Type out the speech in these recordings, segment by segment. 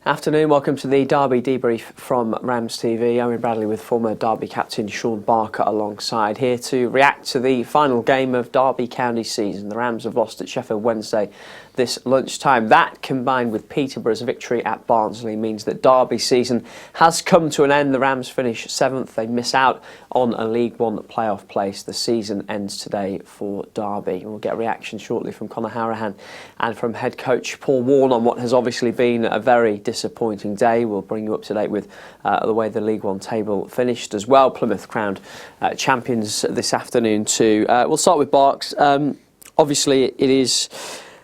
Afternoon, welcome to the Derby debrief from RamsTV. Owen Bradley with former Derby captain Shaun alongside, here to react to the final game of Derby County season. The Rams have lost at Sheffield Wednesday this lunchtime. That, combined with Peterborough's victory at Barnsley, means that Derby season has come to an end. The Rams finish 7th. They miss out on a League One playoff place. The season ends today for Derby. We'll get a reaction shortly from Conor Harahan and from head coach Paul Warne on what has obviously been a very disappointing day. We'll bring you up to date with the way the League One table finished as well. Plymouth crowned champions this afternoon too. We'll start with Barks. Obviously, it is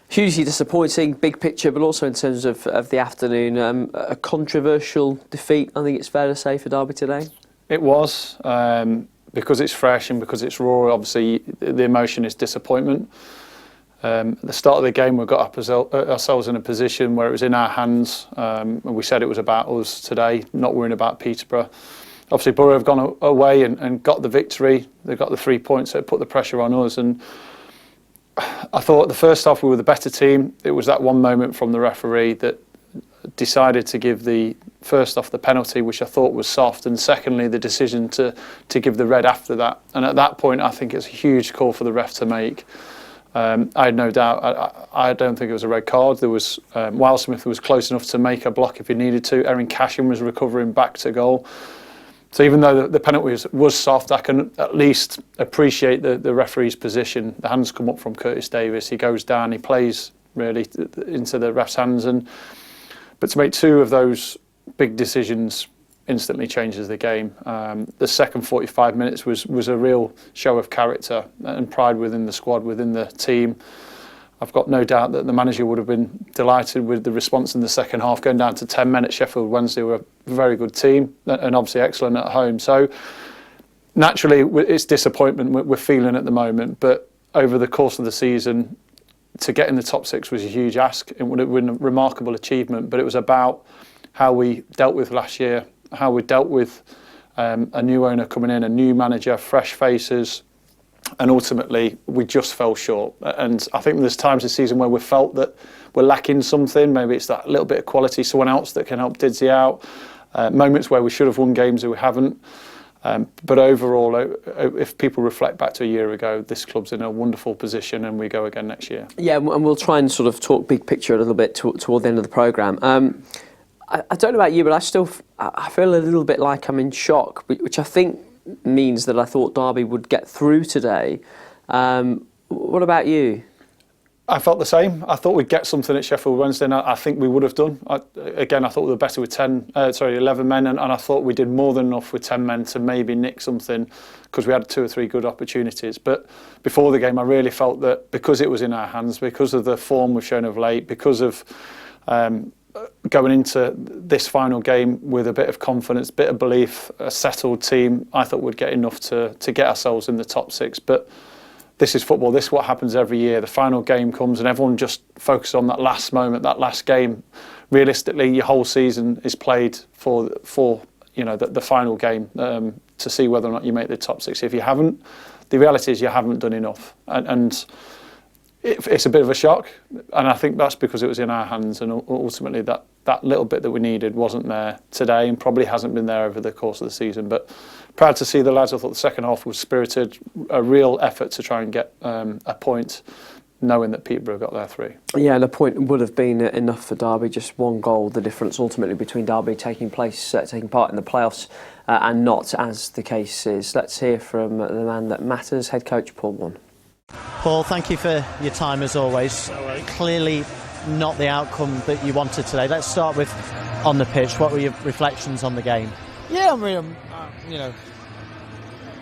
hugely disappointing, big picture, but also in terms of the afternoon. A controversial defeat, I think it's fair to say, for Derby today. It was, because it's fresh and because it's raw. Obviously, the emotion is disappointment. At the start of the game, we got ourselves in a position where it was in our hands, and we said it was about us today, not worrying about Peterborough. Obviously, Borough have gone away and got the victory. They got the 3 points, so it put the pressure on us. And I thought the first half we were the better team. It was that one moment from the referee that decided to give the first off the penalty, which I thought was soft, and secondly the decision to give the red after that. And at that point, I think it's a huge call for the ref to make. I had no doubt. I don't think it was a red card. There was Wildsmith was close enough to make a block if he needed to. Erin Cashin was recovering back to goal. So even though the penalty was soft, I can at least appreciate the referee's position. The hands come up from Curtis Davis. He goes down. He plays really into the ref's hands. But to make two of those big decisions instantly changes the game. The second 45 minutes was a real show of character and pride within the squad, within the team. I've got no doubt that the manager would have been delighted with the response in the second half. Going down to 10 men at Sheffield Wednesday were a very good team and obviously excellent at home. So naturally, it's disappointment we're feeling at the moment. But over the course of the season, to get in the top six was a huge ask. It would have been a remarkable achievement. But it was about how we dealt with last year, how we dealt with a new owner coming in, a new manager, fresh faces. And ultimately, we just fell short. And I think there's times this season where we felt that we're lacking something. Maybe it's that little bit of quality, someone else that can help Didsey out. Moments where we should have won games that we haven't. But overall, if people reflect back to a year ago, this club's in a wonderful position and we go again next year. Yeah, and we'll try and sort of talk big picture a little bit toward the end of the programme. I don't know about you, but I feel a little bit like I'm in shock, which I think means that I thought Derby would get through today. What about you? I felt the same. I thought we'd get something at Sheffield Wednesday, and I think we would have done. I thought we were better with 11 men, and I thought we did more than enough with 10 men to maybe nick something, because we had 2 or 3 good opportunities. But before the game, I really felt that because it was in our hands, because of the form we've shown of late, because of going into this final game with a bit of confidence, bit of belief, a settled team, I thought we'd get enough to get ourselves in the top 6. But this is football. This is what happens every year. The final game comes and everyone just focuses on that last moment, that last game. Realistically, your whole season is played for the final game to see whether or not you make the top 6. If you haven't, the reality is you haven't done enough. And it's a bit of a shock, and I think that's because it was in our hands, and ultimately that little bit that we needed wasn't there today and probably hasn't been there over the course of the season. But proud to see the lads. I thought the second half was spirited, a real effort to try and get a point, knowing that Peterborough got their 3. Yeah, and a point would have been enough for Derby. Just one goal, the difference ultimately between Derby taking part in the playoffs and not, as the case is. Let's hear from the man that matters, head coach Paul Warne. Paul, thank you for your time as always. Clearly not the outcome that you wanted today. Let's start with on the pitch. What were your reflections on the game? Yeah, I mean,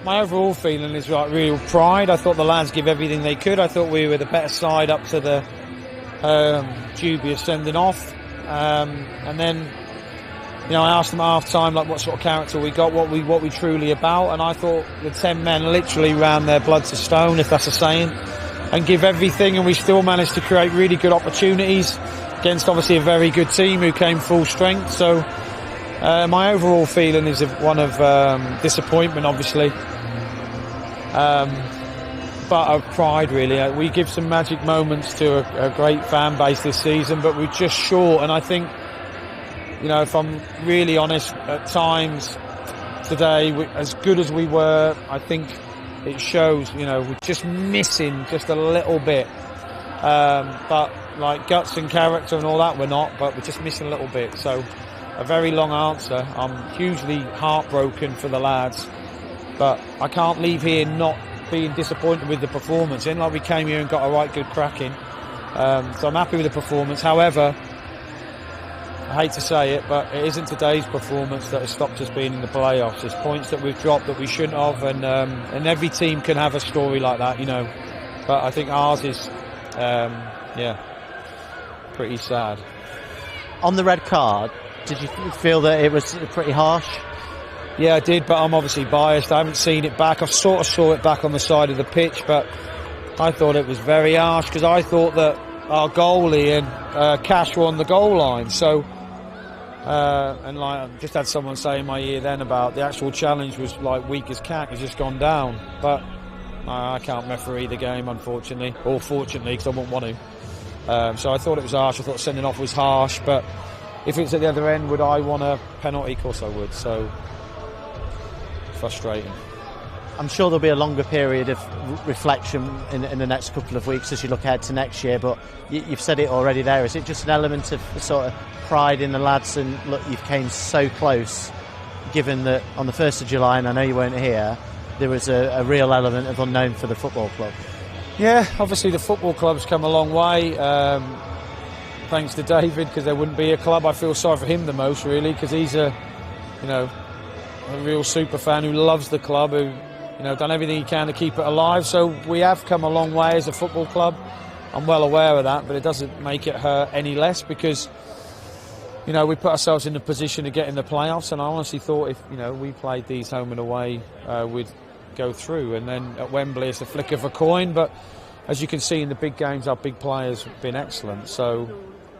my overall feeling is like real pride. I thought the lads give everything they could. I thought we were the better side up to the dubious sending off. And then, I asked them at half-time what sort of character we got, what we truly about, and I thought the 10 men literally ran their blood to stone, if that's a saying, and give everything, and we still managed to create really good opportunities against obviously a very good team who came full strength. So my overall feeling is one of disappointment, obviously, but of pride, really. We give some magic moments to a great fan base this season, but we're just short, and I think you know, if I'm really honest, at times today, as good as we were, I think it shows, you know, we're just missing just a little bit. But like guts and character and all that, we're not, but we're just missing a little bit. So a very long answer. I'm hugely heartbroken for the lads, but I can't leave here not being disappointed with the performance. It ain't like we came here and got a right good cracking. So I'm happy with the performance. However, I hate to say it, but it isn't today's performance that has stopped us being in the playoffs. There's points that we've dropped that we shouldn't have, and every team can have a story like that, you know. But I think ours is, pretty sad. On the red card, did you feel that it was pretty harsh? Yeah, I did, but I'm obviously biased. I haven't seen it back. I sort of saw it back on the side of the pitch, but I thought it was very harsh because I thought that our goalie and Cash were on the goal line. So, and like I just had someone say in my ear then about the actual challenge was like weak as cat, has just gone down. But I can't referee the game, unfortunately, or fortunately, because I wouldn't want to. So I thought it was harsh. I thought sending off was harsh, but if it's at the other end, would I want a penalty? Of course I would. So frustrating. I'm sure there'll be a longer period of reflection in the next couple of weeks as you look ahead to next year, but you've said it already there. Is it just an element of sort of pride in the lads and look, you've came so close, given that on the 1st of July, and I know you weren't here, there was a real element of unknown for the football club? Yeah, obviously the football club's come a long way, thanks to David, because there wouldn't be a club. I feel sorry for him the most, really, because he's a real super fan who loves the club, who done everything he can to keep it alive. So we have come a long way as a football club. I'm well aware of that, but it doesn't make it hurt any less because, we put ourselves in the position to get in the playoffs, and I honestly thought if, we played these home and away, we'd go through. And then at Wembley, it's a flick of a coin, but as you can see in the big games, our big players have been excellent. So,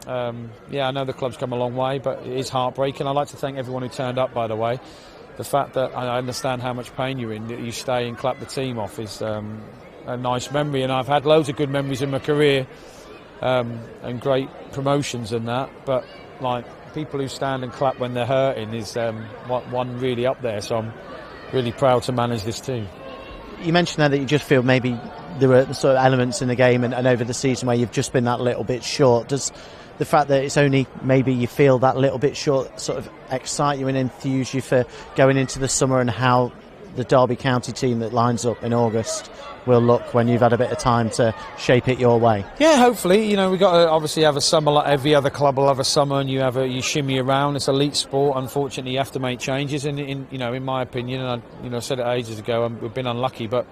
I know the club's come a long way, but it is heartbreaking. I'd like to thank everyone who turned up, by the way. The fact that I understand how much pain you're in, that you stay and clap the team off is a nice memory, and I've had loads of good memories in my career and great promotions and that, but like people who stand and clap when they're hurting is one really up there, so I'm really proud to manage this team. You mentioned there that you just feel maybe there were sort of elements in the game and over the season where you've just been that little bit short. Does the fact that it's only maybe you feel that little bit short sort of excite you and enthuse you for going into the summer and how the Derby County team that lines up in August will look when you've had a bit of time to shape it your way? Yeah, hopefully. We've got to obviously have a summer like every other club will have a summer, and you shimmy around. It's elite sport. Unfortunately, you have to make changes. And in my opinion, and I said it ages ago, we've been unlucky, but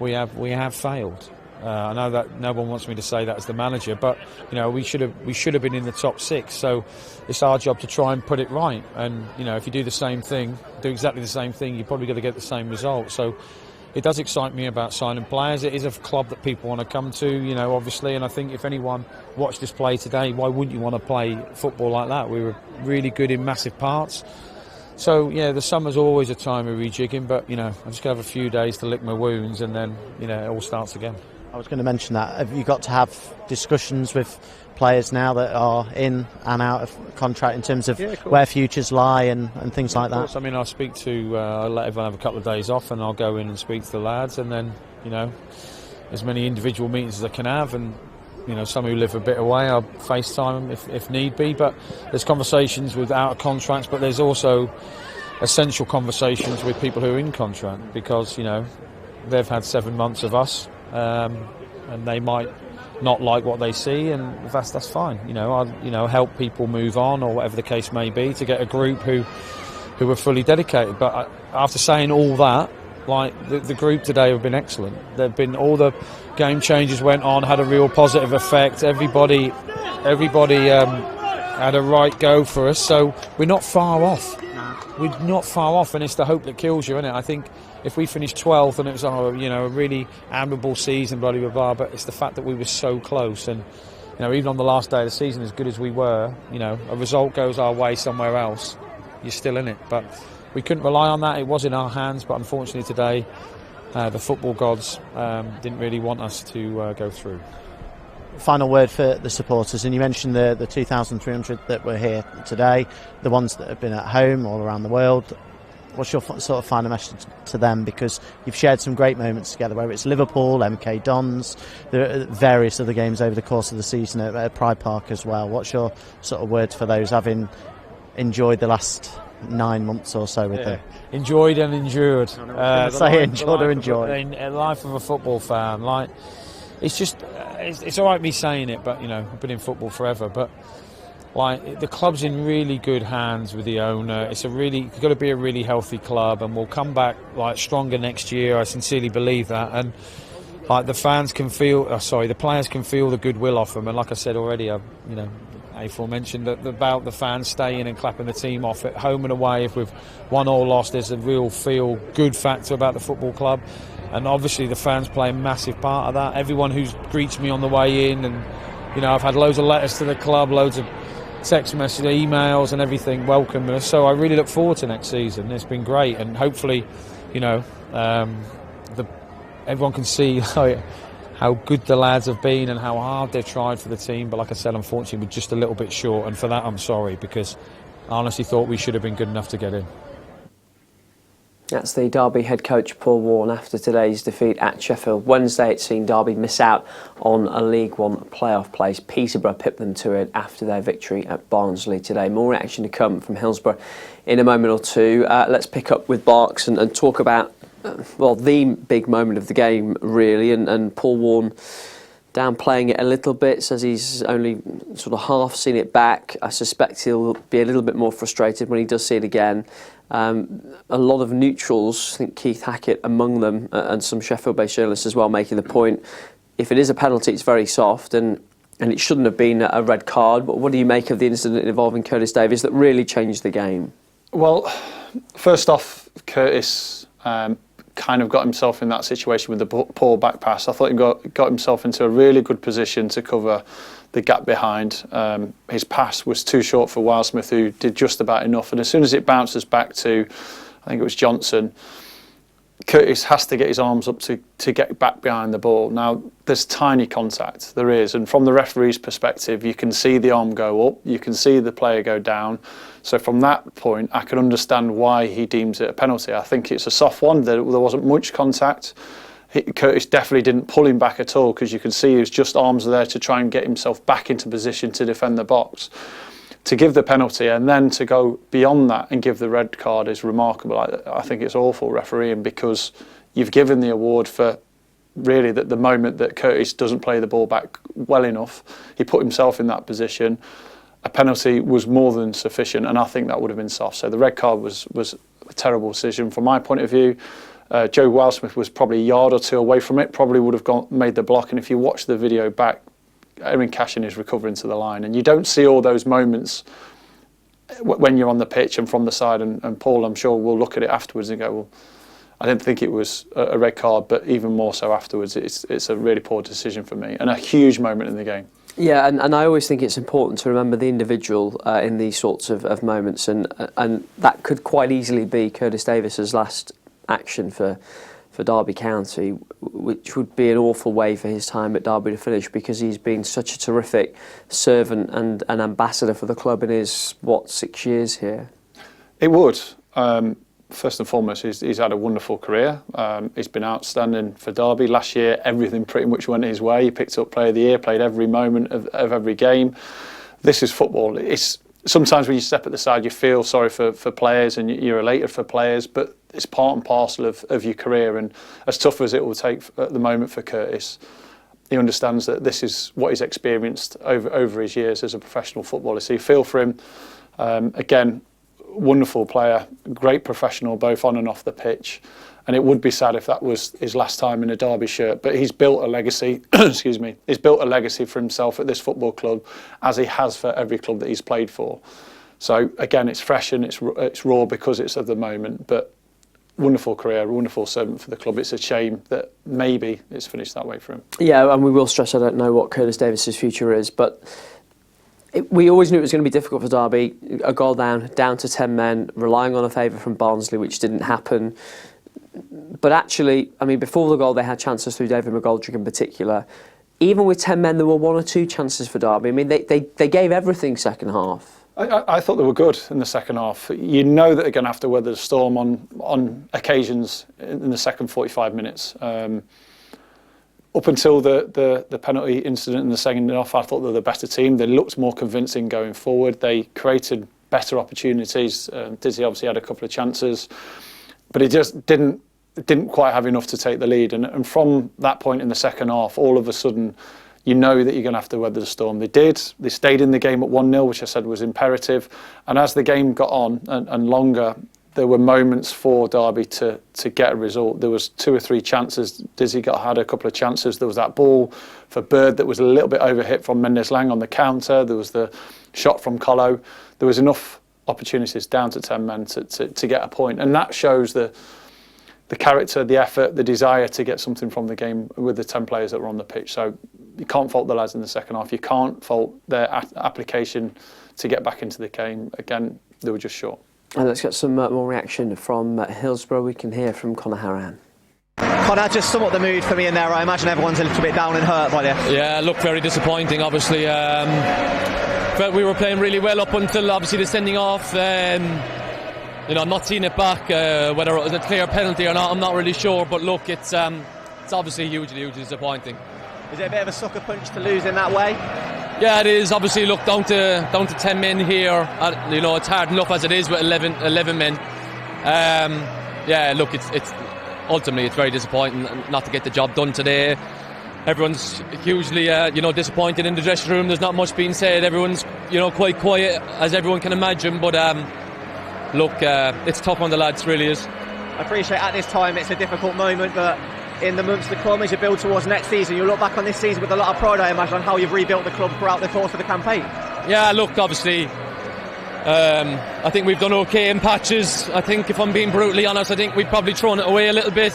we have failed. I know that no one wants me to say that as the manager, but we should have been in the top 6. So it's our job to try and put it right. And if you do exactly the same thing, you're probably going to get the same result. So it does excite me about signing players. It is a club that people want to come to, obviously. And I think if anyone watched us play today, why wouldn't you want to play football like that? We were really good in massive parts. So, the summer's always a time of rejigging, but, I'm just going to have a few days to lick my wounds and then, it all starts again. I was going to mention that. Have you got to have discussions with players now that are in and out of contract in terms of where futures lie and things like that? I mean, I'll speak to, I'll let everyone have a couple of days off and I'll go in and speak to the lads, and then, as many individual meetings as I can have, and, some who live a bit away, I'll FaceTime them if need be. But there's conversations with out of contracts, but there's also essential conversations with people who are in contract because, they've had 7 months of us. And they might not like what they see, and that's fine. I'll help people move on or whatever the case may be to get a group who are fully dedicated. But after saying all that, like the group today have been excellent. They've been all the game changes went on, had a real positive effect. Everybody had a right go for us. So we're not far off. We're not far off, and it's the hope that kills you, isn't it? I think if we finished 12th and it was a really admirable season, blah, blah, blah, but it's the fact that we were so close, and even on the last day of the season, as good as we were, a result goes our way somewhere else, you're still in it. But we couldn't rely on that. It was in our hands, but unfortunately today the football gods didn't really want us to go through. final word for the supporters, and you mentioned the 2,300 that were here today, the ones that have been at home all around the world. What's your sort of final message to them? Because you've shared some great moments together, whether it's Liverpool, MK Dons, there are various other games over the course of the season at Pride Park as well. What's your sort of words for those having enjoyed the last 9 months or so with them? Enjoyed and endured. Enjoyed or enjoyed. The life of a football fan. Like, it's just, it's all right me saying it, but I've been in football forever. But like, the club's in really good hands with the owner. It's got to be a really healthy club, and we'll come back like stronger next year. I sincerely believe that, and like the players can feel the goodwill off them. And like I said already, aforementioned about the fans staying and clapping the team off at home and away. If we've won or lost, there's a real feel-good factor about the football club, and obviously the fans play a massive part of that. Everyone who greets me on the way in, and I've had loads of letters to the club, loads of text messages, emails, and everything welcome us. So I really look forward to next season. It's been great, and hopefully, everyone can see how good the lads have been and how hard they've tried for the team. But like I said, unfortunately, we're just a little bit short, and for that I'm sorry, because I honestly thought we should have been good enough to get in. That's the Derby head coach Paul Warne after today's defeat at Sheffield Wednesday. It's seen Derby miss out on a League One playoff place. Peterborough pipped them to it after their victory at Barnsley today. More reaction to come from Hillsborough in a moment or two. Let's pick up with Barks and talk about the big moment of the game, really, and Paul Warne downplaying it a little bit, says he's only sort of half seen it back. I suspect he'll be a little bit more frustrated when he does see it again. A lot of neutrals, I think Keith Hackett among them, and some Sheffield-based journalists as well, making the point, if it is a penalty, it's very soft, and it shouldn't have been a red card. But what do you make of the incident involving Curtis Davies that really changed the game? Well, first off, Curtis kind of got himself in that situation with the poor back pass. I thought he got himself into a really good position to cover the gap behind. His pass was too short for Wildsmith, who did just about enough. And as soon as it bounces back to, I think it was Johnson, Curtis has to get his arms up to get back behind the ball. Now, there's tiny contact, there is. And from the referee's perspective, you can see the arm go up, you can see the player go down. So from that point, I can understand why he deems it a penalty. I think it's a soft one. There wasn't much contact. Curtis definitely didn't pull him back at all, because you can see his just arms are there to try and get himself back into position to defend the box. To give the penalty and then to go beyond that and give the red card is remarkable. I think it's awful refereeing, because you've given the award for really the moment that Curtis doesn't play the ball back well enough. He put himself in that position. A penalty was more than sufficient, and I think that would have been soft. So the red card was a terrible decision from my point of view. Joe Wildsmith was probably a yard or two away from it, probably would have made the block. And if you watch the video back, Erin Cashin is recovering to the line, and you don't see all those moments when you're on the pitch and from the side. And Paul, I'm sure, will look at it afterwards and go, well, I didn't think it was a red card, but even more so afterwards, it's a really poor decision for me, and a huge moment in the game. Yeah, and I always think it's important to remember the individual in these sorts of moments, and that could quite easily be Curtis Davies's last action for Derby County, which would be an awful way for his time at Derby to finish, because he's been such a terrific servant and an ambassador for the club in his 6 years here. It would. First and foremost, he's had a wonderful career. He's been outstanding for Derby. Last year, everything pretty much went his way. He picked up Player of the Year, played every moment of every game. This is football. Sometimes when you step at the side, you feel sorry for players and you're elated for players, but it's part and parcel of your career. And as tough as it will take at the moment for Curtis, he understands that this is what he's experienced over his years as a professional footballer. So you feel for him. Again, wonderful player, great professional both on and off the pitch, and it would be sad if that was his last time in a Derby shirt. But he's built a legacy excuse me, he's built a legacy for himself at this football club, as he has for every club that he's played for. So again, it's fresh and it's raw because it's of the moment, but wonderful career, wonderful servant for the club. It's a shame that maybe it's finished that way for him. Yeah, and we will stress, I don't know what Curtis Davies's future is, but we always knew it was going to be difficult for Derby. A goal down to 10 men, relying on a favour from Barnsley, which didn't happen. But actually, I mean, before the goal, they had chances through David McGoldrick in particular. even with 10 men, there were 1 or 2 chances for Derby. I mean, they gave everything second half. I thought they were good in the second half. You know that they're going to have to weather the storm on occasions in the second 45 minutes. Up until the penalty incident in the second half, I thought they were the better team. They looked more convincing going forward. They created better opportunities. Dizzy obviously had a couple of chances, but it just didn't quite have enough to take the lead. And from that point in the second half, all of a sudden, you know that you're going to have to weather the storm. They did. They stayed in the game at 1-0, which I said was imperative. And as the game got on and longer, there were moments for Derby to get a result. There was 2 or 3 chances. Dizzy had a couple of chances. There was that ball for Bird that was a little bit overhit from Mendes-Lang on the counter. There was the shot from Colo. There was enough opportunities down to 10 men to get a point. And that shows the character, the effort, the desire to get something from the game with the 10 players that were on the pitch. So you can't fault the lads in the second half. You can't fault their application to get back into the game. Again, they were just short. And let's get some more reaction from Hillsborough. We can hear from Conor Harahan. Conor, just sum up the mood for me in there. I imagine everyone's a little bit down and hurt by this. Yeah, look, very disappointing, obviously. But we were playing really well up until, obviously, the sending off. You know, I'm not seeing it back, whether it was a clear penalty or not, I'm not really sure. But look, it's obviously hugely disappointing. Is it a bit of a sucker punch to lose in that way? Yeah, it is. Obviously, look, down to 10 men here. You know, it's hard enough as it is with 11 men. Yeah, look, it's ultimately it's very disappointing not to get the job done today. Everyone's hugely, disappointed in the dressing room. There's not much being said. Everyone's, quite quiet, as everyone can imagine. But look, it's tough on the lads, really is. I appreciate at this time it's a difficult moment, but in the months to come, as you build towards next season, you'll look back on this season with a lot of pride, I imagine, on how you've rebuilt the club throughout the course of the campaign. Yeah, look, obviously, I think we've done okay in patches. I think, if I'm being brutally honest, I think we've probably thrown it away a little bit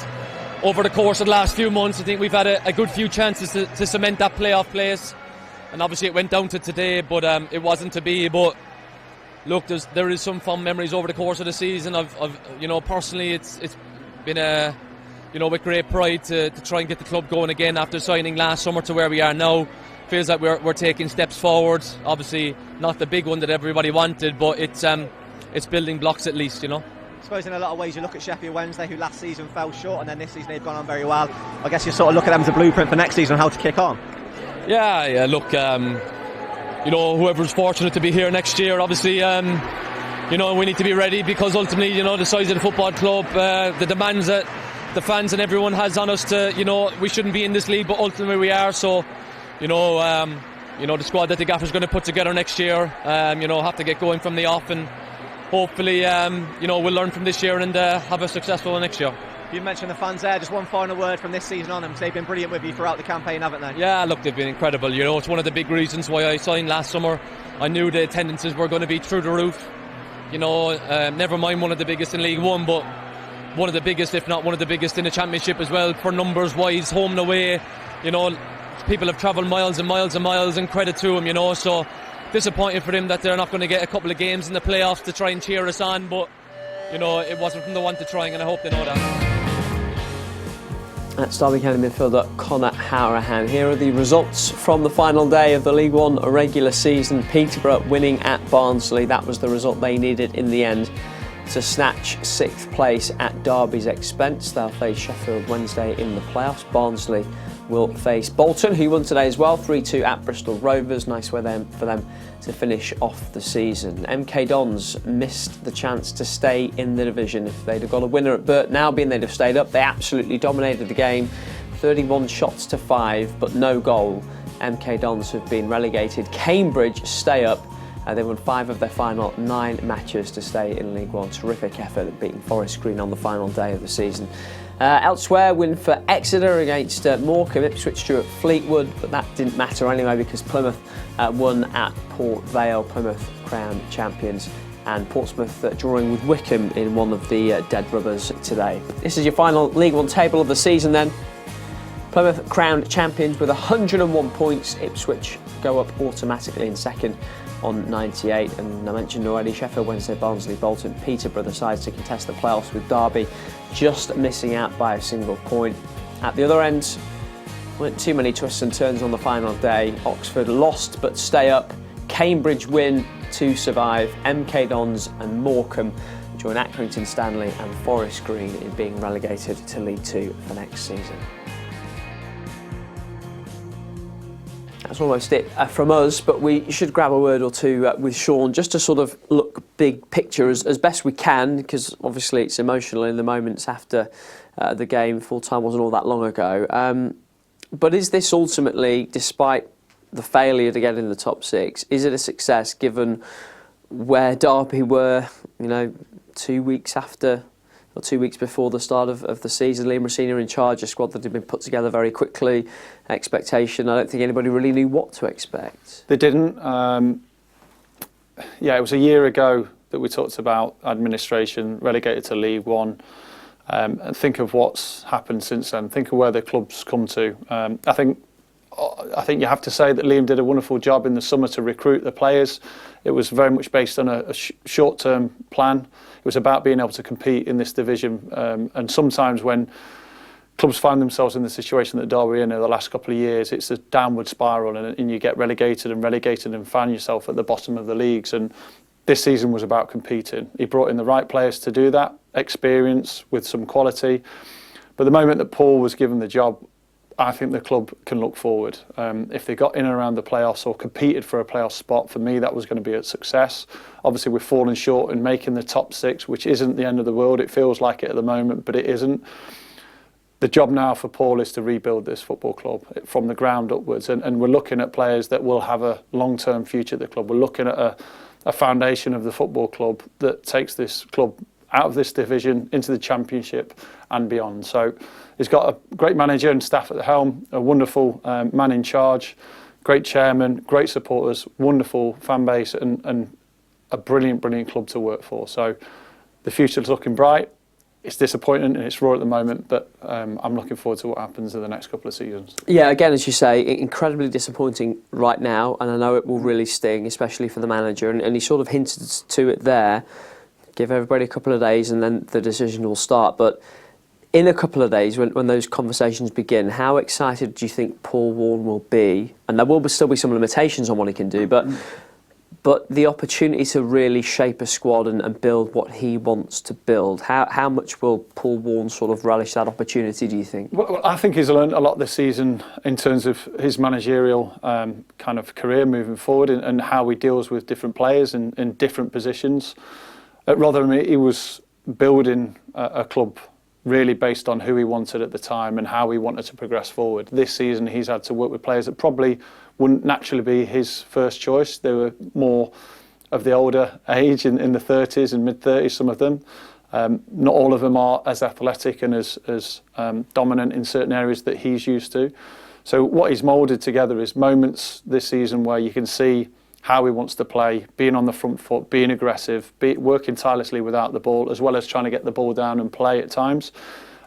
over the course of the last few months. I think we've had a good few chances to cement that playoff place, and obviously it went down to today, but it wasn't to be. But look, there is some fond memories over the course of the season. I've personally, it's been with great pride to try and get the club going again after signing last summer to where we are now. Feels like we're taking steps forward. Obviously, not the big one that everybody wanted, but it's building blocks at least, I suppose in a lot of ways you look at Sheffield Wednesday, who last season fell short, and then this season they've gone on very well. I guess you sort of look at them as a blueprint for next season on how to kick on. Yeah. Look, whoever's fortunate to be here next year, obviously, we need to be ready, because ultimately, the size of the football club, the demands that the fans and everyone has on us to, we shouldn't be in this league, but ultimately we are. So, the squad that the gaffer's going to put together next year, have to get going from the off, and hopefully, we'll learn from this year and have a successful next year. You mentioned the fans there. Just one final word from this season on them, because they've been brilliant with you throughout the campaign, haven't they? Yeah, look, they've been incredible. It's one of the big reasons why I signed last summer. I knew the attendances were going to be through the roof. Never mind one of the biggest in League One, but one of the biggest, if not one of the biggest in the Championship as well, for numbers wise, home and away. People have travelled miles and miles and miles, and credit to them, so disappointed for them that they're not going to get a couple of games in the playoffs to try and cheer us on, but it wasn't from the one to trying, and I hope they know that. That's Derby County midfielder Conor Harahan. Here are the results from the final day of the League One regular season. Peterborough winning at Barnsley. That was the result they needed in the end to snatch 6th place at Derby's expense. They'll face Sheffield Wednesday in the playoffs. Barnsley will face Bolton, who won today as well, 3-2 at Bristol Rovers. Nice way for them to finish off the season. MK Dons missed the chance to stay in the division. If they'd have got a winner at Burt Albion, they'd have stayed up. They absolutely dominated the game, 31 shots to 5, but no goal. MK Dons have been relegated. Cambridge stay up. They won 5 of their final 9 matches to stay in League One. Terrific effort at beating Forest Green on the final day of the season. Elsewhere, win for Exeter against Morecambe. Ipswich drew at Fleetwood, but that didn't matter anyway, because Plymouth won at Port Vale. Plymouth crowned champions, and Portsmouth drawing with Wycombe in one of the dead rubbers today. This is your final League One table of the season then. Plymouth crowned champions with 101 points. Ipswich go up automatically in second on 98, and I mentioned already Sheffield Wednesday, Barnsley, Bolton, Peterborough, the sides to contest the playoffs, with Derby just missing out by a single point. At the other end, Weren't too many twists and turns on the final day. Oxford lost but stay up. Cambridge win to survive. MK Dons and Morecambe join Accrington Stanley and Forest Green in being relegated to League Two for next season. That's almost it from us, but we should grab a word or two with Shaun just to sort of look big picture as best we can, because obviously it's emotional in the moments after the game. Full time wasn't all that long ago. But is this ultimately, despite the failure to get in the top six, is it a success given where Derby were, 2 weeks after, or 2 weeks before the start of the season? Liam Rossini in charge, a squad that had been put together very quickly. Expectation, I don't think anybody really knew what to expect. They didn't. It was a year ago that we talked about administration, relegated to League One. And think of what's happened since then. Think of where the club's come to. I think you have to say that Liam did a wonderful job in the summer to recruit the players. It was very much based on a short-term plan. It was about being able to compete in this division. And sometimes when clubs find themselves in the situation that Derby are in the last couple of years, it's a downward spiral, and you get relegated and find yourself at the bottom of the leagues. And this season was about competing. He brought in the right players to do that, experience with some quality. But the moment that Paul was given the job, I think the club can look forward. If they got in and around the playoffs or competed for a playoff spot, for me that was going to be a success. Obviously we've fallen short in making the top six, which isn't the end of the world. It feels like it at the moment, but it isn't. The job now for Paul is to rebuild this football club from the ground upwards, and we're looking at players that will have a long-term future at the club. We're looking at a foundation of the football club that takes this club out of this division into the Championship and beyond. So he's got a great manager and staff at the helm, a wonderful man in charge, great chairman, great supporters, wonderful fan base, and a brilliant club to work for. So the future's looking bright. It's disappointing and it's raw at the moment, but I'm looking forward to what happens in the next couple of seasons. Yeah, again, as you say, incredibly disappointing right now, and I know it will really sting, especially for the manager, and he sort of hinted to it there. Give everybody a couple of days and then the decision will start. But in a couple of days, when those conversations begin, how excited do you think Paul Warne will be? And there will still be some limitations on what he can do, but the opportunity to really shape a squad and build what he wants to build, how much will Paul Warne sort of relish that opportunity, do you think? Well, I think he's learned a lot this season in terms of his managerial kind of career moving forward, and how he deals with different players in different positions. At Rotherham, he was building a club really based on who he wanted at the time and how he wanted to progress forward. This season, he's had to work with players that probably wouldn't naturally be his first choice. They were more of the older age, in the 30s and mid-30s, some of them. Not all of them are as athletic and as dominant in certain areas that he's used to. So what he's moulded together is moments this season where you can see how he wants to play, being on the front foot, being aggressive, working tirelessly without the ball, as well as trying to get the ball down and play at times.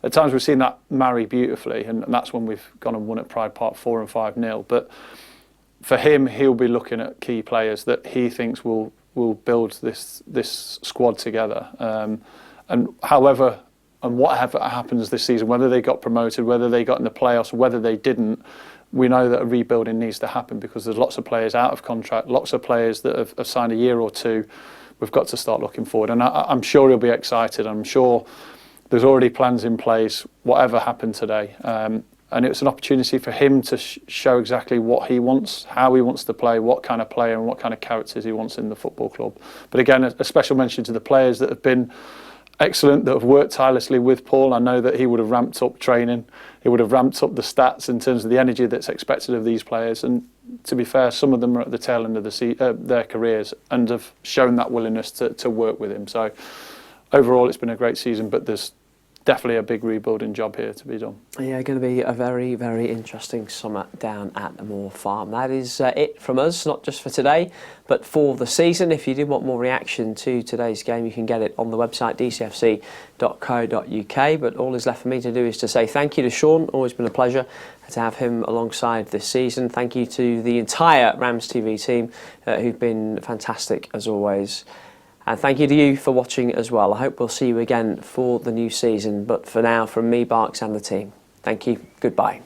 At times we've seen that marry beautifully, and that's when we've gone and won at Pride Park 4 and 5-0. But for him, he'll be looking at key players that he thinks will build this squad together. And however and whatever happens this season, whether they got promoted, whether they got in the playoffs, whether they didn't, we know that a rebuilding needs to happen because there's lots of players out of contract, lots of players that have signed a year or two. We've got to start looking forward, and I'm sure he'll be excited. I'm sure there's already plans in place, whatever happened today. And it's an opportunity for him to show exactly what he wants, how he wants to play, what kind of player and what kind of characters he wants in the football club. But again, a special mention to the players that have been excellent, that have worked tirelessly with Paul. I know that he would have ramped up training, he would have ramped up the stats in terms of the energy that's expected of these players. And to be fair, some of them are at the tail end of their careers and have shown that willingness to work with him. So overall, it's been a great season, but there's definitely a big rebuilding job here to be done. Yeah, going to be a very, very interesting summer down at the Moor Farm. That is it from us, not just for today, but for the season. If you do want more reaction to today's game, you can get it on the website dcfc.co.uk. But all is left for me to do is to say thank you to Shaun. Always been a pleasure to have him alongside this season. Thank you to the entire RamsTV team who've been fantastic as always. And thank you to you for watching as well. I hope we'll see you again for the new season. But for now, from me, Barks, and the team, thank you. Goodbye.